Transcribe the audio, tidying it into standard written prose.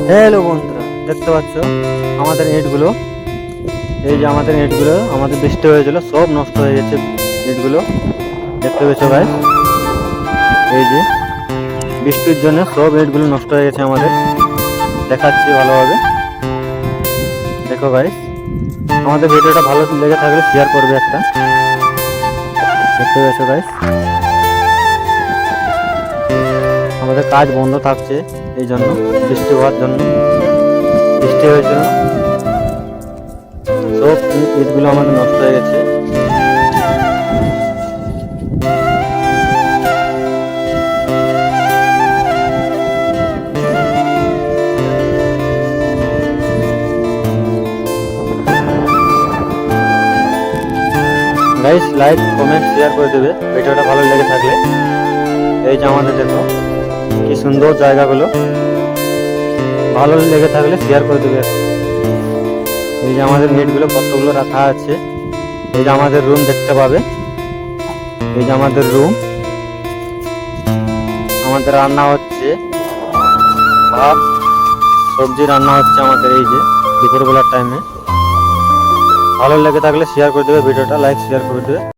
Hello বন্ধুরা, দেখতে পাচ্ছ আমাদের নেটগুলো। এই যে আমাদের নেটগুলো, আমাদের বৃষ্টি হয়েছিল, সব নষ্ট হয়ে গেছে নেটগুলো। দেখতে পেয়েছ গাইস, এই যে বৃষ্টির জন্য সব নেটগুলো নষ্ট হয়ে গেছে আমাদের। দেখাচ্ছি ভালোভাবে, দেখো গাইস। আমাদের ভিডিওটা ভালো লেগে থাকলে শেয়ার করবে একটা। দেখতে পেয়েছ গাইস, আমাদের কাজ বন্ধ থাকছে এই জন্য, বৃষ্টি হওয়ার জন্য। বৃষ্টি হয়েছিল, সব ইটগুলো আমাদের নষ্ট হয়ে গেছে। গাইস, লাইক কমেন্ট শেয়ার করে দেবে ভিডিওটা ভালো লেগে থাকলে। এই যে আমাদের দেখো কি সুন্দর জায়গাগুলো, ভালো লেগে থাকলে শেয়ার করে দেবে। এই যে আমাদের নেটগুলো কতগুলো রাখা আছে। এই যে আমাদের রুম দেখতে পাবে, এই যে আমাদের রুম। আমাদের রান্না হচ্ছে ভাত সবজি রান্না হচ্ছে আমাদের এই যে দুপুরবেলার টাইমে। ভালো লেগে থাকলে শেয়ার করে দেবে ভিডিওটা, লাইক শেয়ার করে দেবে।